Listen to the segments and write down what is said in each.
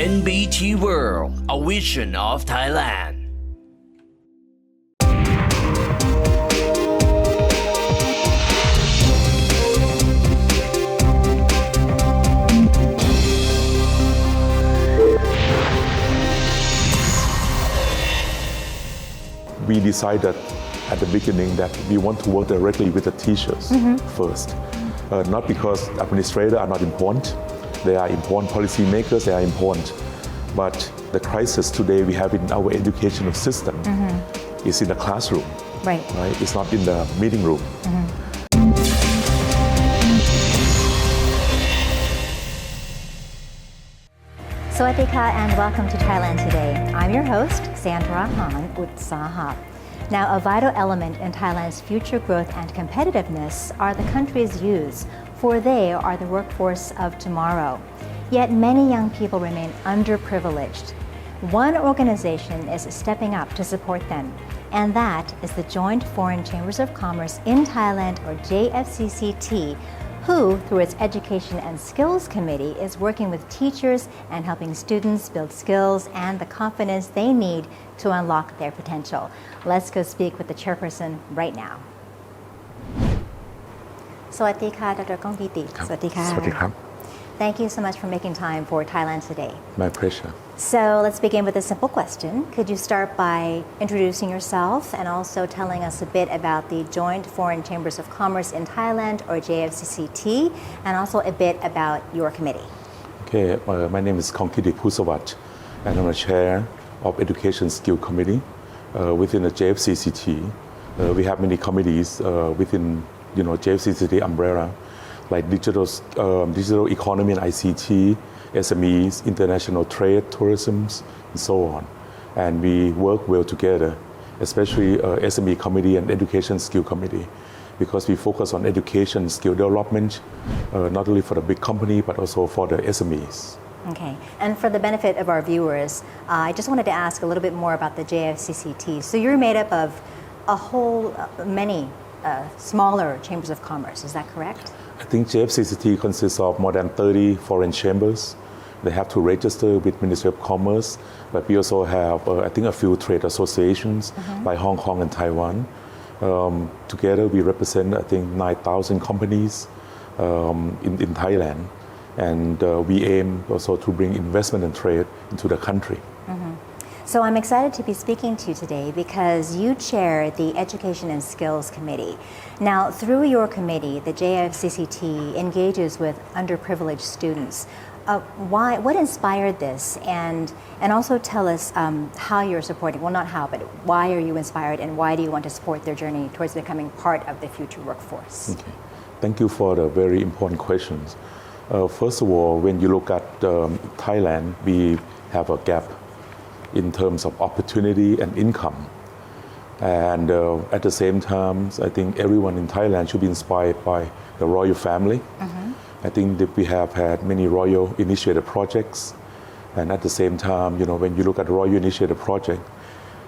NBT World, a vision of Thailand. We decided at the beginning that we want to work directly with the teachers first. Not because administrators are not important. They are important, policymakers, they are important. But the crisis today we have in our educational system is in the classroom. Right. It's not in the meeting room. Sawadika and welcome to Thailand Today. I'm your host, Sandra Han Utsaha. Now, a vital element in Thailand's future growth and competitiveness are the country's youths, for they are the workforce of tomorrow. Yet many young people remain underprivileged. One organization is stepping up to support them, and that is the Joint Foreign Chambers of Commerce in Thailand, or JFCCT, who, through its Education and Skills Committee, is working with teachers and helping students build skills and the confidence they need to unlock their potential. Let's go speak with the chairperson right now. Sawadika, Dr. Kongpiti. Sawadika. Thank you so much for making time for Thailand Today. My pleasure. So let's begin with a simple question. Could you start by introducing yourself and also telling us a bit about the Joint Foreign Chambers of Commerce in Thailand, or JFCCT, and also a bit about your committee? Okay, my name is Kongpiti Pusawat, and I'm a chair of Education Skill Committee within the JFCCT. We have many committees within JFCCT umbrella, like digital economy and ICT, SMEs, international trade, tourism, and so on. And we work well together, especially SME committee and education skill committee, because we focus on education skill development, not only for the big company, but also for the SMEs. Okay, and for the benefit of our viewers, I just wanted to ask a little bit more about the JFCCT. So you're made up of many smaller chambers of commerce, is that correct? I think JFCCT consists of more than 30 foreign chambers. They have to register with Ministry of Commerce, but we also have, I think, a few trade associations by Hong Kong and Taiwan. Together, we represent, I think, 9,000 companies in Thailand, and we aim also to bring investment and trade into the country. So I'm excited to be speaking to you today because you chair the Education and Skills Committee. Now, through your committee, the JFCCT engages with underprivileged students. What inspired this? And also tell us how you're supporting, well, not how, but why are you inspired and why do you want to support their journey towards becoming part of the future workforce? Okay. Thank you for the very important questions. First of all, when you look at Thailand, we have a gap in terms of opportunity and income. And at the same time, I think everyone in Thailand should be inspired by the royal family. I think that we have had many royal initiated projects. And at the same time, when you look at the royal initiated project,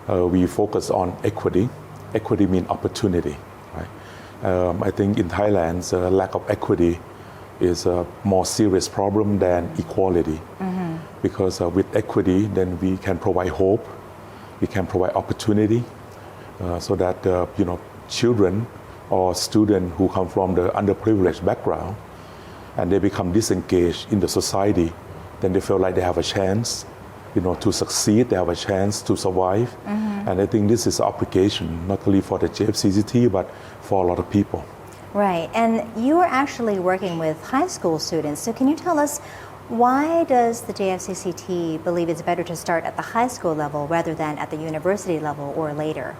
we focus on equity. Equity means opportunity, right? I think in Thailand, lack of equity is a more serious problem than equality. Because with equity, then we can provide hope, we can provide opportunity, so that children or students who come from the underprivileged background and they become disengaged in the society, then they feel like they have a chance, to succeed, they have a chance to survive. And I think this is an obligation, not only for the JFCCT, but for a lot of people. Right, and you are actually working with high school students. So can you tell us, why does the JFCCT believe it's better to start at the high school level rather than at the university level or later?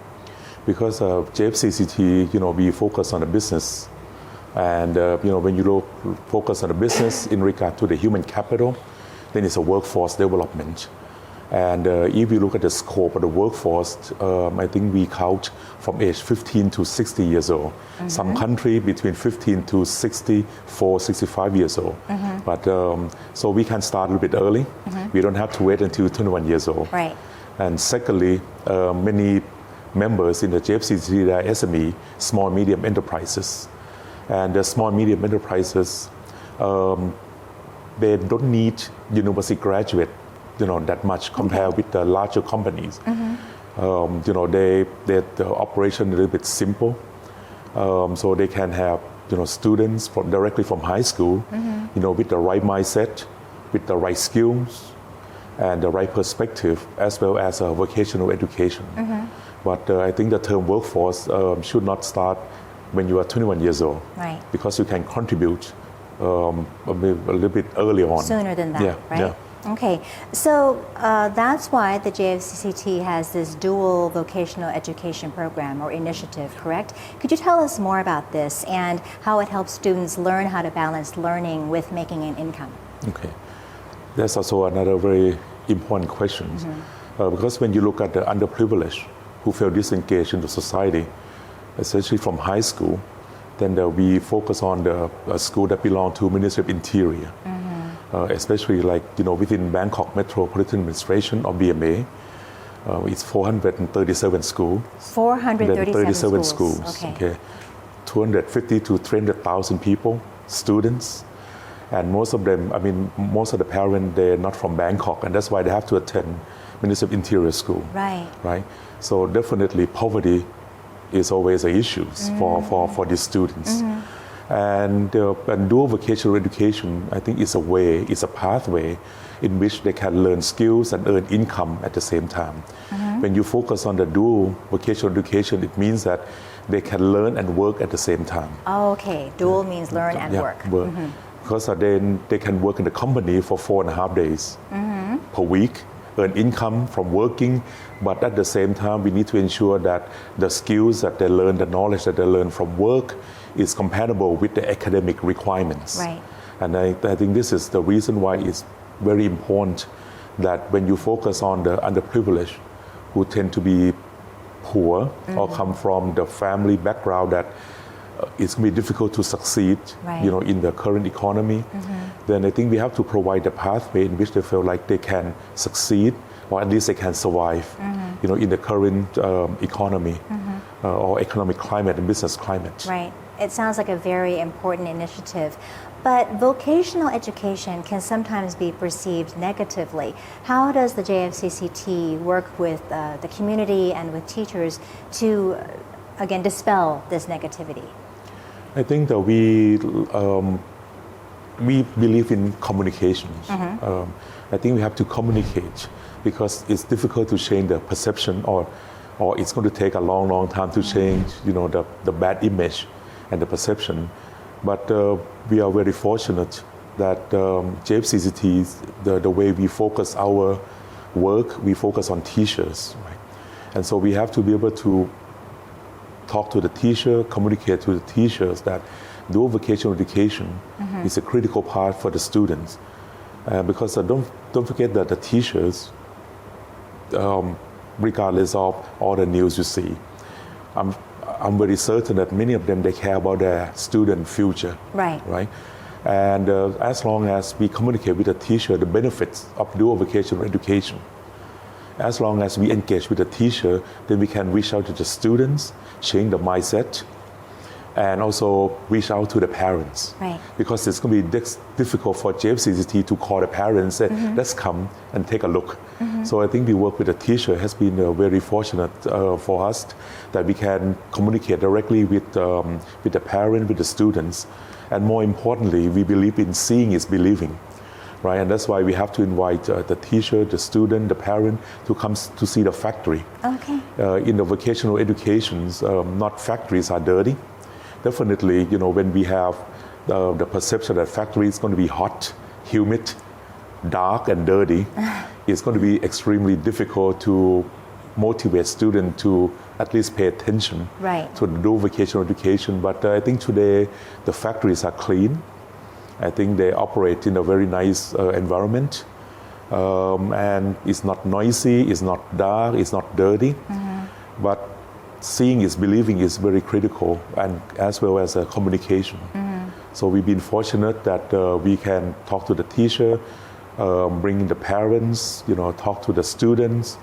Because JFCCT, we focus on the business. And, when you focus on the business in regard to the human capital, then it's a workforce development. And if you look at the scope of the workforce, I think we count from age 15 to 60 years old. Some country between 15 to 64, 65 years old. But so we can start a little bit early. We don't have to wait until 21 years old. Right. And secondly, many members in the JFCCT are SME, small medium enterprises. And the small medium enterprises, they don't need university graduate that much compared with the larger companies. The operation a little bit simple, so they can have students directly from high school, with the right mindset, with the right skills, and the right perspective, as well as vocational education. But I think the term workforce should not start when you are 21 years old, right? Because you can contribute a little bit early on. Sooner than that, right? Yeah. Okay, so that's why the JFCCT has this dual vocational education program or initiative, correct? Could you tell us more about this and how it helps students learn how to balance learning with making an income? Okay, that's also another very important question, because when you look at the underprivileged who feel disengaged in the society, especially from high school, then we focus on the school that belong to Ministry of Interior. Especially within Bangkok Metropolitan Administration or BMA, it's 437 schools. 437 schools. Okay. 250 to 300,000 people, students, and most of them, most of the parents, they're not from Bangkok, and that's why they have to attend Ministry of Interior school. Right. So definitely poverty is always an issue for these students. And dual vocational education, I think, is a pathway in which they can learn skills and earn income at the same time. When you focus on the dual vocational education, it means that they can learn and work at the same time. Oh, okay. Dual means learn and work. Because then they can work in the company for 4.5 days per week, earn income from working, but at the same time, we need to ensure that the skills that they learn, the knowledge that they learn from work is compatible with the academic requirements. Right. And I think this is the reason why it's very important that when you focus on the underprivileged who tend to be poor or come from the family background that it's going to be difficult to succeed in the current economy, then I think we have to provide a pathway in which they feel like they can succeed, or at least they can survive in the current economy or economic climate and business climate. Right. It sounds like a very important initiative. But vocational education can sometimes be perceived negatively. How does the JFCCT work with the community and with teachers to, again, dispel this negativity? I think that we believe in communications. I think we have to communicate because it's difficult to change the perception, or it's going to take a long time to change, the bad image and the perception. But we are very fortunate that JFCCT, the way we focus our work, we focus on teachers, right? And so we have to be able to talk to the teacher, communicate to the teachers that dual vocational education is a critical part for the students. Because don't forget that the teachers, regardless of all the news you see, I'm very certain that many of them, they care about their student future. Right? And as long as we communicate with the teacher the benefits of dual vocational education, as long as we engage with the teacher, then we can reach out to the students, change the mindset, and also reach out to the parents. Right. Because it's going to be difficult for JFCCT to call the parents and let's come and take a look. So I think the work with the teacher has been very fortunate for us that we can communicate directly with the parent, with the students. And more importantly, we believe in seeing is believing. Right? And that's why we have to invite the teacher, the student, the parent to come to see the factory. Okay. In the vocational educations, not factories are dirty. Definitely, when we have the perception that factory is going to be hot, humid, dark and dirty, it's going to be extremely difficult to motivate students to at least pay attention to the dual vocational education. But I think today the factories are clean. I think they operate in a very nice environment, and it's not noisy, it's not dark, it's not dirty. But seeing is believing is very critical, and as well as communication. So we've been fortunate that we can talk to the teacher, bring in the parents, talk to the students,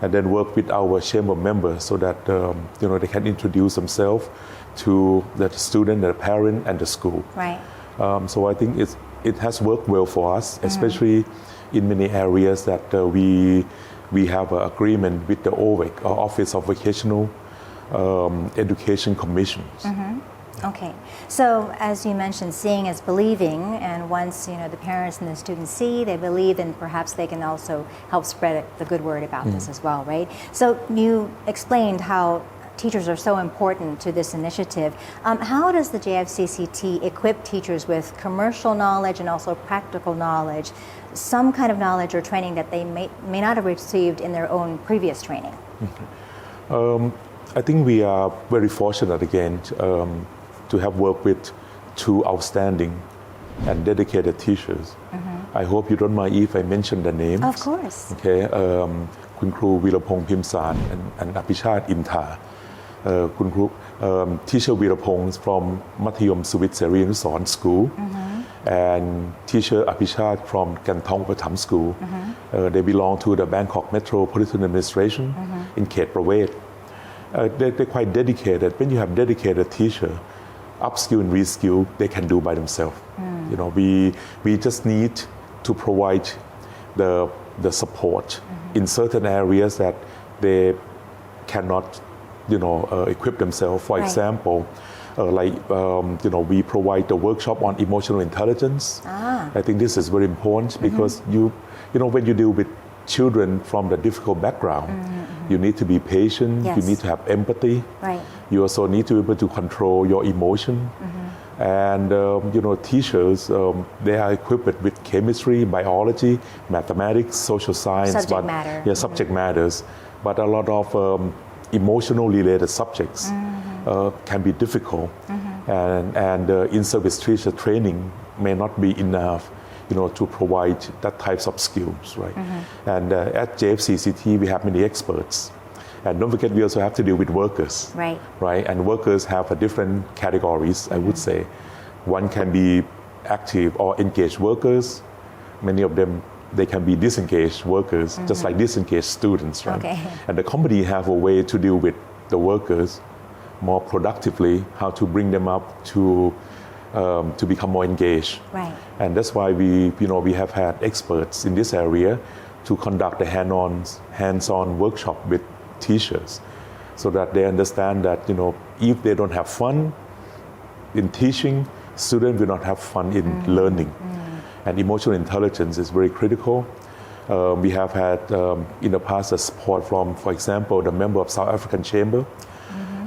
and then work with our chamber members so that they can introduce themselves to the student, the parent, and the school. Right. So I think it has worked well for us, especially in many areas that we have an agreement with the OVEC, or Office of Vocational Education Commissions. Okay, so as you mentioned, seeing is believing, and once the parents and the students see, they believe, and perhaps they can also help spread the good word about this as well, right? So you explained how teachers are so important to this initiative. How does the JFCCT equip teachers with commercial knowledge and also practical knowledge, some kind of knowledge or training that they may not have received in their own previous training? I think we are very fortunate again to have worked with two outstanding and dedicated teachers. I hope you don't mind if I mention the names. Of course. Okay, คุณครูวีรพงษ์พิมพ์สาร and อภิชาติอินทา คุณครู teacher Virapong from Mathayom Suwit Seri Anusorn School and teacher Apichat from Kantong Patham School. They belong to the Bangkok Metropolitan Administration in Khet Pravet. They're quite dedicated. When you have dedicated teacher, upskill and reskill, they can do by themselves. We just need to provide the support in certain areas that they cannot equip themselves. For example, we provide the workshop on emotional intelligence. I think this is very important because when you deal with children from the difficult background, you need to be patient, you need to have empathy, you also need to be able to control your emotion. And teachers, they are equipped with chemistry, biology, mathematics, social science, subject matters. But a lot of emotional related subjects can be difficult, and in-service teacher training may not be enough to provide that types of skills, right? And at JFCCT we have many experts, and don't forget we also have to deal with workers, right? And workers have a different categories. I would say one can be active or engaged workers. Many of them, they can be disengaged workers, just like disengaged students, right? And the company have a way to deal with the workers more productively, how to bring them up to become more engaged. And that's why we have had experts in this area to conduct the hands-on workshop with teachers, so that they understand that if they don't have fun in teaching, students will not have fun in learning. And emotional intelligence is very critical. We have had in the past a support from, for example, the member of South African Chamber.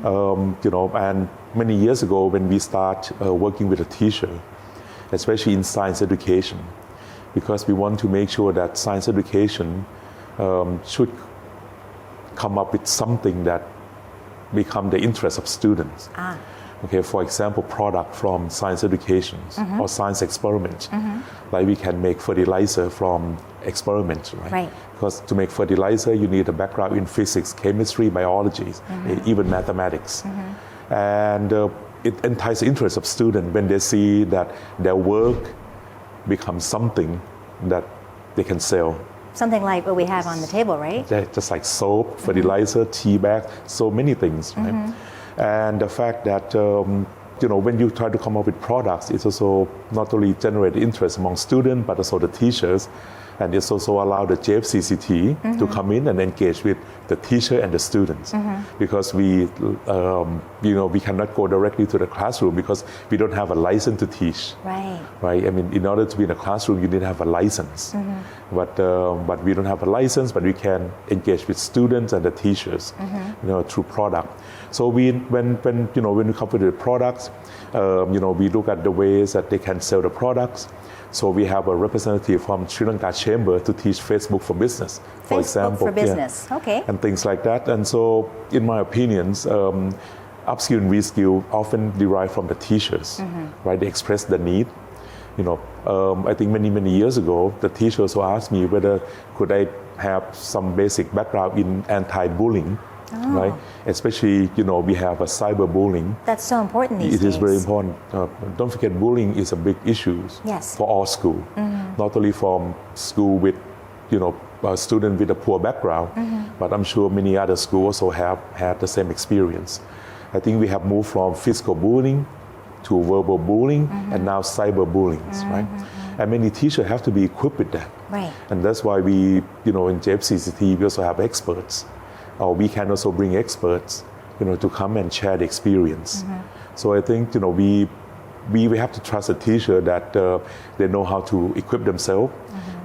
And many years ago when we start working with a teacher, especially in science education, because we want to make sure that science education should come up with something that become the interest of students. Okay, for example, product from science education or science experiment. Like we can make fertilizer from experiment, right? Because to make fertilizer, you need a background in physics, chemistry, biology, even mathematics. And it entices the interest of students when they see that their work becomes something that they can sell. Something like what we have on the table, right? Just like soap, fertilizer, tea bag, so many things, right? And the fact that when you try to come up with products, it's also not only generate interest among students but also the teachers, and it's also allow the JFCCT to come in and engage with the teacher and the students, because we cannot go directly to the classroom because we don't have a license to teach. Right. I mean, in order to be in a classroom, you need to have a license. But we don't have a license, but we can engage with students and the teachers, through product. So when we come with the products, we look at the ways that they can sell the products. So we have a representative from Sri Lanka Chamber to teach Facebook for business, for example. For business, okay. And things like that. And so, in my opinions, upskill and reskill often derive from the teachers, right? They express the need. I think many years ago, the teachers who asked me whether could I have some basic background in anti-bullying. Right? Especially, we have a cyberbullying. That's so important these days. It is very important. Don't forget, bullying is a big issue for all schools. Not only from school with, a student with a poor background, but I'm sure many other schools also have had the same experience. I think we have moved from physical bullying to verbal bullying and now cyberbullying, right? And many teachers have to be equipped with that. Right. And that's why we, in JFCCT, we also have experts. Or we can also bring experts, to come and share the experience. So I think, we have to trust a teacher that they know how to equip themselves.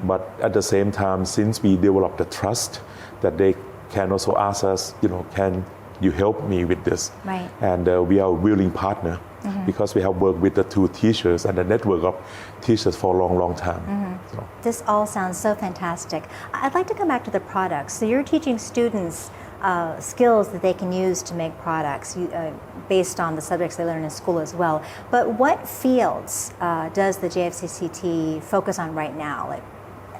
But at the same time, since we develop the trust, that they can also ask us, can you help me with this? Right. And we are a willing partner because we have worked with the two teachers and the network of teachers for a long, long time. So. This all sounds so fantastic. I'd like to come back to the products. So you're teaching students skills that they can use to make products based on the subjects they learn in school as well. But what fields does the JFCCT focus on right now? Like,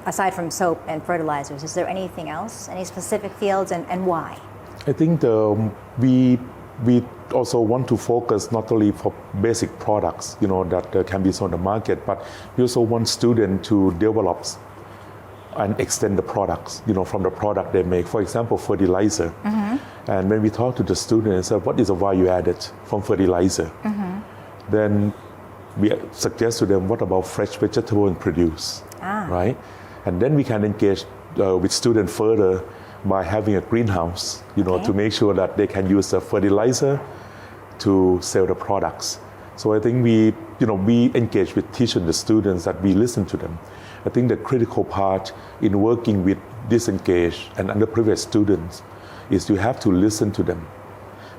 aside from soap and fertilizers, is there anything else, any specific fields, and why? I think we also want to focus not only for basic products, that can be sold on the market, but we also want students to develop and extend the products, from the product they make. For example, fertilizer. And when we talk to the students, what is the value added from fertilizer? Then we suggest to them, what about fresh vegetable and produce, right? And then we can engage with students further by having a greenhouse, to make sure that they can use the fertilizer to sell the products. So I think we engage with teaching the students, that we listen to them. I think the critical part in working with disengaged and underprivileged students is you have to listen to them,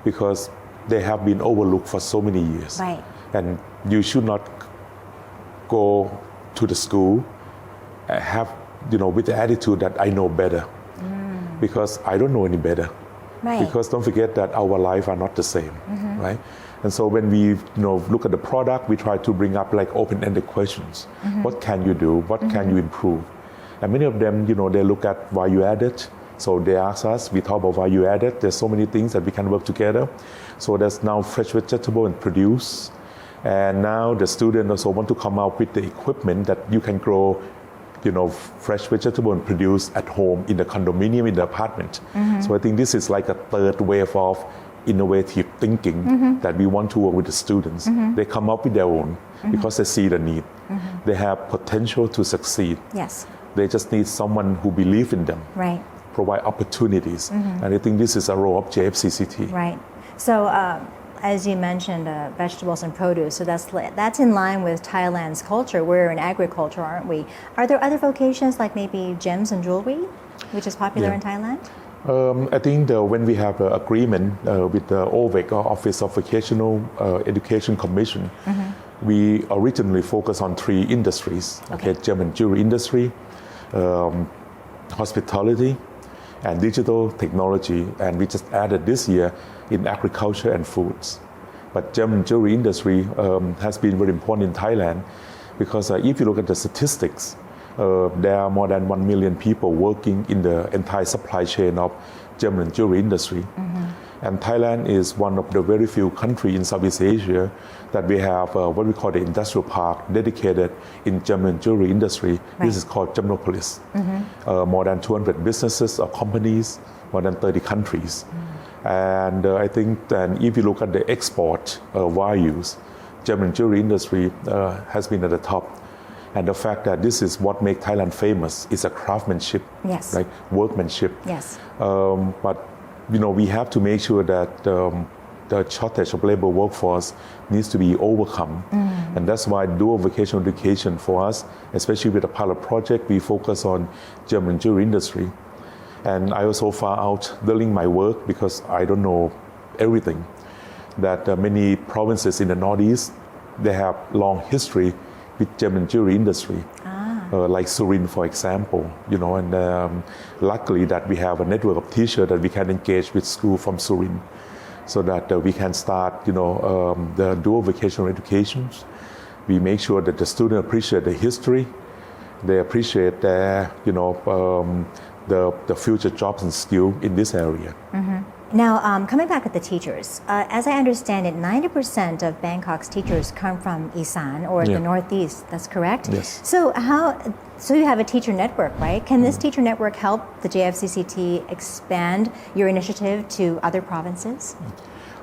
because they have been overlooked for so many years. Right. And you should not go to the school with the attitude that I know better, because I don't know any better. Right. Because don't forget that our lives are not the same, right? And so when we look at the product, we try to bring up like open-ended questions. What can you do? What can you improve? And many of them, they look at value added. So they ask us, we talk about value added. There's so many things that we can work together. So there's now fresh vegetable and produce. And now the students also want to come out with the equipment that you can grow fresh vegetable and produce at home, in the condominium, in the apartment. So I think this is like a third wave of innovative thinking that we want to work with the students. They come up with their own because they see the need. They have potential to succeed. Yes. They just need someone who believes in them. Right. Provide opportunities. And I think this is a role of JFCCT. Right. So as you mentioned, vegetables and produce, so that's in line with Thailand's culture. We're in agriculture, aren't we? Are there other vocations like maybe gems and jewelry, which is popular in Thailand? I think when we have an agreement with the OVEC, or Office of Vocational Education Commission, we originally focused on 3 industries, gem and jewelry industry, hospitality, and digital technology, and we just added this year in agriculture and foods. But gem and jewelry industry has been very important in Thailand, because if you look at the statistics, there are more than 1 million people working in the entire supply chain of gem and jewelry industry. And Thailand is one of the very few countries in Southeast Asia that we have what we call the industrial park dedicated in gem and jewelry industry. Right. This is called Gemnopolis. More than 200 businesses or companies, more than 30 countries. And I think that if you look at the export values, gem and jewelry industry has been at the top. And the fact that this is what makes Thailand famous is a craftsmanship, yes, right? Workmanship. Yes. But we have to make sure that the shortage of labor workforce needs to be overcome. And that's why dual vocational education for us, especially with the pilot project, we focus on gem and jewelry industry. And I also found out during my work, because I don't know everything, that many provinces in the Northeast, they have long history with gem and jewelry industry. Like Surin, for example, and luckily that we have a network of teachers that we can engage with school from Surin, so that we can start, the dual vocational educations. We make sure that the students appreciate the history, they appreciate their, the future jobs and skills in this area. Now, coming back at the teachers, as I understand it, 90% of Bangkok's teachers come from Isan, or the Northeast. That's correct? Yes. So you have a teacher network, right? Can this teacher network help the JFCCT expand your initiative to other provinces?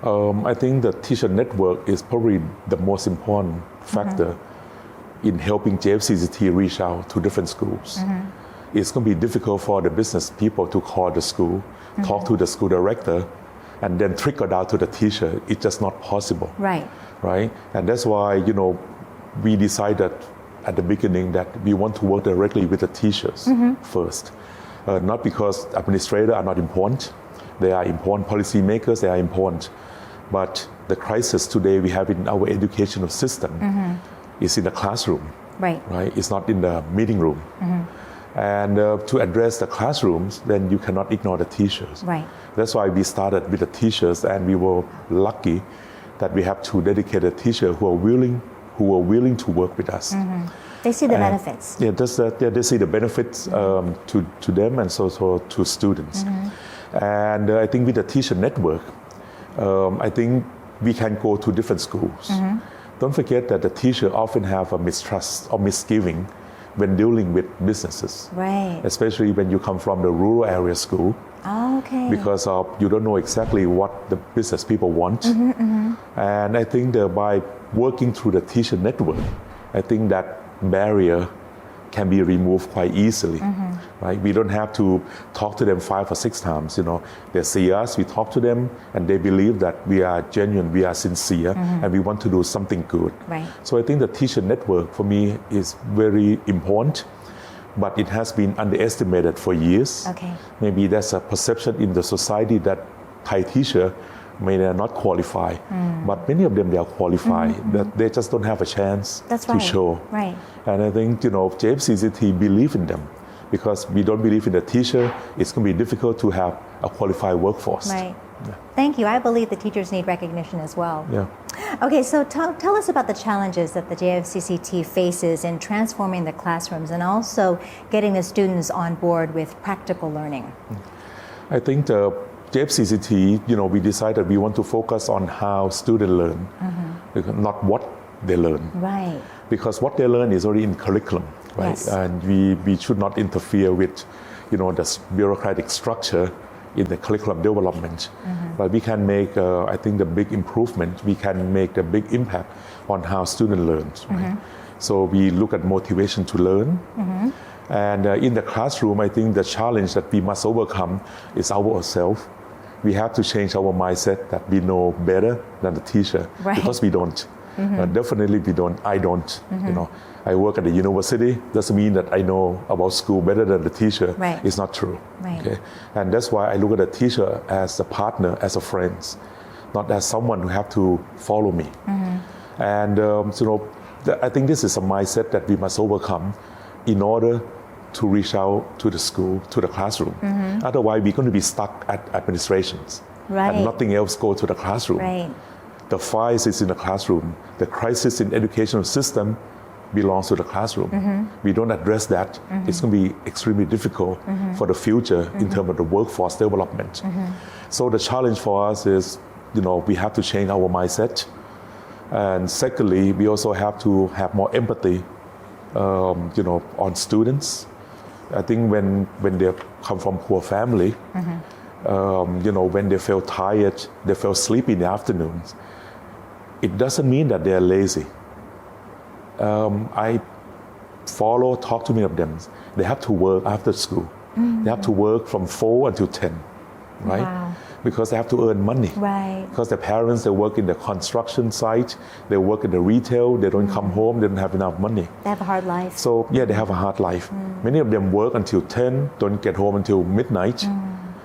I think the teacher network is probably the most important factor in helping JFCCT reach out to different schools. It's going to be difficult for the business people to call the school, talk to the school director, and then trickle down to the teacher. It's just not possible. Right. Right? And that's why, we decided at the beginning that we want to work directly with the teachers first. Not because administrators are not important. They are important, policy makers, they are important. But the crisis today we have in our educational system is in the classroom. Right. It's not in the meeting room. And to address the classrooms, then you cannot ignore the teachers. Right. That's why we started with the teachers, and we were lucky that we have two dedicated teachers who are willing to work with us. They see the benefits. Yeah, they see the benefits to them and so to students. And I think with the teacher network, I think we can go to different schools. Don't forget that the teacher often have a mistrust or misgiving when dealing with businesses. Right. Especially when you come from the rural area school. Oh, okay. Because you don't know exactly what the business people want. And I think that by working through the teacher network, I think that barrier can be removed quite easily. Right? We don't have to talk to them 5 or 6 times. They see us, we talk to them, and they believe that we are genuine, we are sincere, and we want to do something good. Right. So I think the teacher network for me is very important, but it has been underestimated for years. Okay. Maybe there's a perception in the society that Thai teacher may not qualify, but many of them they are qualified. That they just don't have a chance to show. Right. And I think JFCCT believe in them, because we don't believe in the teacher. It's going to be difficult to have a qualified workforce. Right. Yeah. Thank you. I believe the teachers need recognition as well. Yeah. Okay, so tell us about the challenges that the JFCCT faces in transforming the classrooms and also getting the students on board with practical learning. I think the JFCCT, we decided we want to focus on how students learn, not what they learn. Right. Because what they learn is already in curriculum, right? Yes. And we should not interfere with, the bureaucratic structure in the curriculum development. But we can make, I think, the big improvement. We can make the big impact on how students learn. Right? So we look at motivation to learn. And in the classroom, I think the challenge that we must overcome is ourselves. We have to change our mindset that we know better than the teacher, because we don't. Definitely we don't. I don't. I work at the university. Doesn't mean that I know about school better than the teacher. Right. It's not true. Right. Okay? And that's why I look at the teacher as a partner, as a friend, not as someone who have to follow me. And I think this is a mindset that we must overcome in order to reach out to the school, to the classroom. Otherwise, we're going to be stuck at administrations. Right. And nothing else go to the classroom. Right. The fires is in the classroom. The crisis in educational system belongs to the classroom. We don't address that, it's going to be extremely difficult for the future in terms of the workforce development. So the challenge for us is, we have to change our mindset. And secondly, we also have to have more empathy, on students. I think when they come from poor family, when they feel tired, they feel sleepy in the afternoons, it doesn't mean that they are lazy. I talk to many of them. They have to work after school. They have to work from 4 until 10, right? Wow. Because they have to earn money. Right. Because their parents, they work in the construction site, they work in the retail, they don't come home, they don't have enough money. They have a hard life. So yeah, they have a hard life. Many of them work until 10, don't get home until midnight.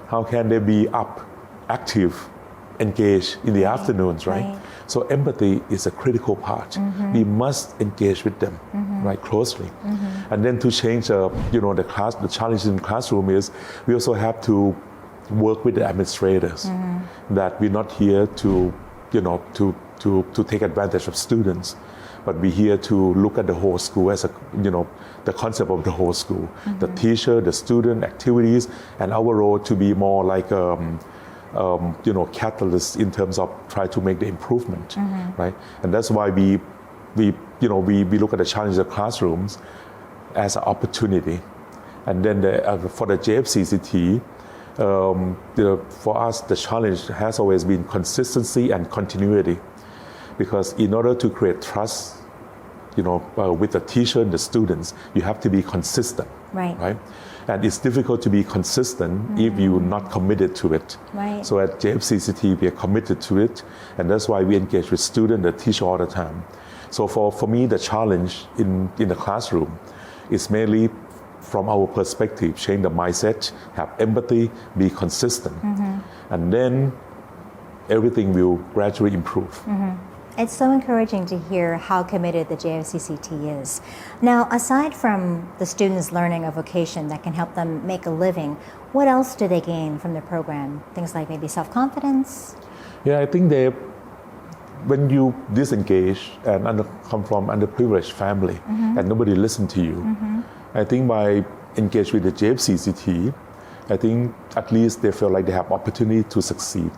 How can they be up, active, engaged in the afternoons, right? So empathy is a critical part. We must engage with them, right, closely. And then to change, the challenge in the classroom is we also have to work with the administrators. That we're not here to take advantage of students, but we're here to look at the whole school as the concept of the whole school, the teacher, the student, activities, and our role to be more like catalyst in terms of try to make the improvement, right? And that's why we look at the challenges of classrooms as an opportunity. And then for the JFCCT, for us the challenge has always been consistency and continuity, because in order to create trust, with the teacher and the students, you have to be consistent. Right. And it's difficult to be consistent if you're not committed to it. Right. So at JFCCT, we are committed to it, and that's why we engage with students and teacher all the time. So for me, the challenge in the classroom is mainly from our perspective, change the mindset, have empathy, be consistent, and then everything will gradually improve. It's so encouraging to hear how committed the JFCCT is. Now, aside from the students learning a vocation that can help them make a living, what else do they gain from the program? Things like maybe self-confidence? Yeah, I think when you disengage and come from underprivileged family and nobody listens to you, I think by engage with the JFCCT, I think at least they feel like they have opportunity to succeed.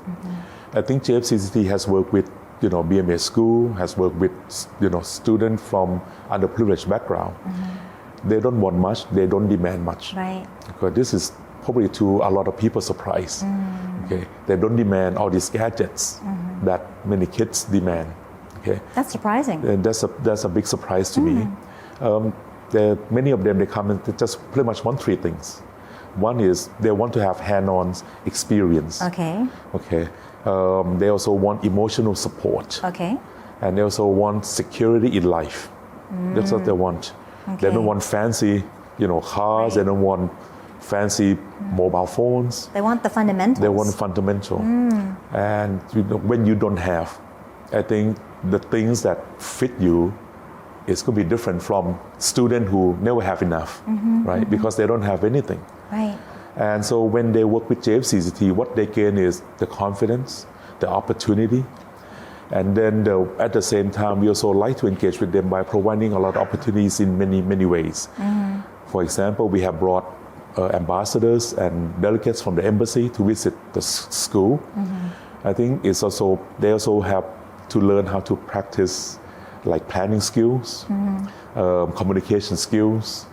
I think JFCCT has worked with BMA school, has worked with students from underprivileged background. They don't want much, they don't demand much. Right. Because this is probably to a lot of people's surprise. Okay, they don't demand all these gadgets that many kids demand. Okay, that's surprising. And that's a big surprise to me. Many of them, they come and they just pretty much want three things. One is they want to have hand-on experience. Okay. They also want emotional support. Okay. And they also want security in life. That's what they want. Okay. They don't want fancy, cars. They don't want fancy mobile phones. They want the fundamentals. They want fundamental. And when you don't have, I think the things that fit you is going to be different from students who never have enough, right? Because they don't have anything. Right. And so when they work with JFCCT, what they gain is the confidence, the opportunity, and then at the same time, we also like to engage with them by providing a lot of opportunities in many, many ways. For example, we have brought ambassadors and delegates from the embassy to visit the school. I think they also have to learn how to practice like planning skills, communication skills,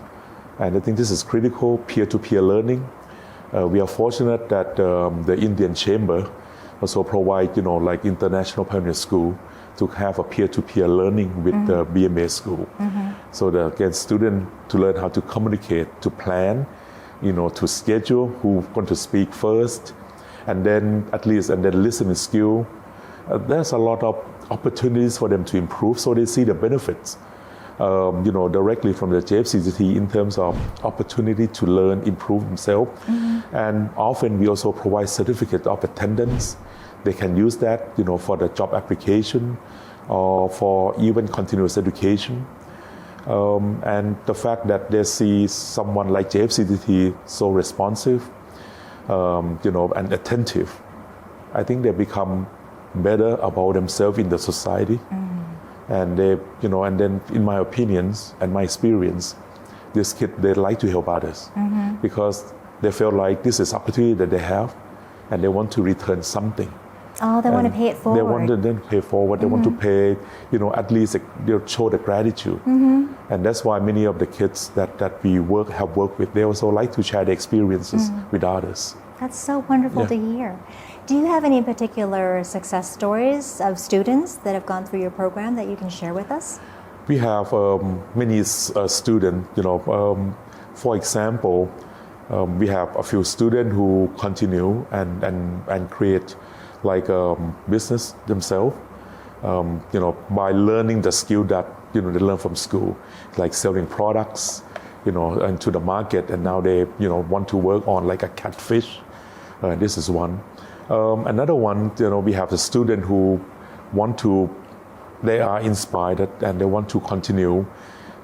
and I think this is critical, peer-to-peer learning. We are fortunate that the Indian Chamber also provide, like International Pioneer School to have a peer-to-peer learning with the BMA school. So again, students to learn how to communicate, to plan, to schedule who's going to speak first, and then listening skill. There's a lot of opportunities for them to improve, so they see the benefits. Directly from the JFCCT in terms of opportunity to learn, improve themselves. And often we also provide certificate of attendance. They can use that, for the job application or for even continuous education. And the fact that they see someone like JFCCT so responsive, and attentive, I think they become better about themselves in the society. And and then in my opinions and my experience, these kids, they like to help others because they feel like this is opportunity that they have and they want to return something. Oh, they want to pay it forward. They want to then pay forward. They want to pay, at least they'll show the gratitude. And that's why many of the kids that we have worked with, they also like to share their experiences with others. That's so wonderful to hear. Do you have any particular success stories of students that have gone through your program that you can share with us? We have many students, for example, we have a few students who continue and create like business themselves, by learning the skill that, they learn from school, like selling products, into the market, and now they, want to work on like a catfish. This is one. Another one, we have a student who they are inspired and they want to continue,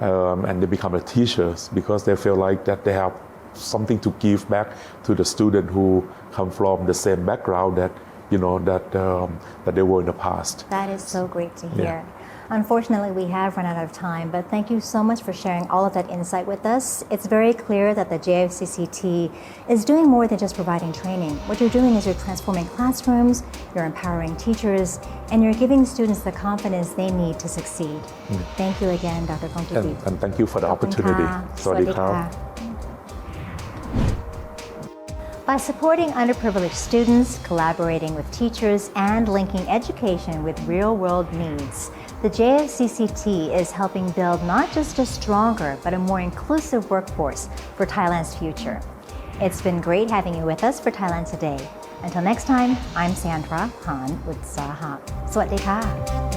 and they become teachers because they feel like that they have something to give back to the student who come from the same background that they were in the past. That is so great to hear. Unfortunately, we have run out of time, but thank you so much for sharing all of that insight with us. It's very clear that the JFCCT is doing more than just providing training. What you're doing is you're transforming classrooms, you're empowering teachers, and you're giving students the confidence they need to succeed. Thank you again, Dr. Kongkiti. And thank you for the opportunity. Sawadee. By supporting underprivileged students, collaborating with teachers, and linking education with real-world needs, The JFCCT is helping build not just a stronger, but a more inclusive workforce for Thailand's future. It's been great having you with us for Thailand Today. Until next time, I'm Sandra Han Utsaha. สวัสดีค่ะ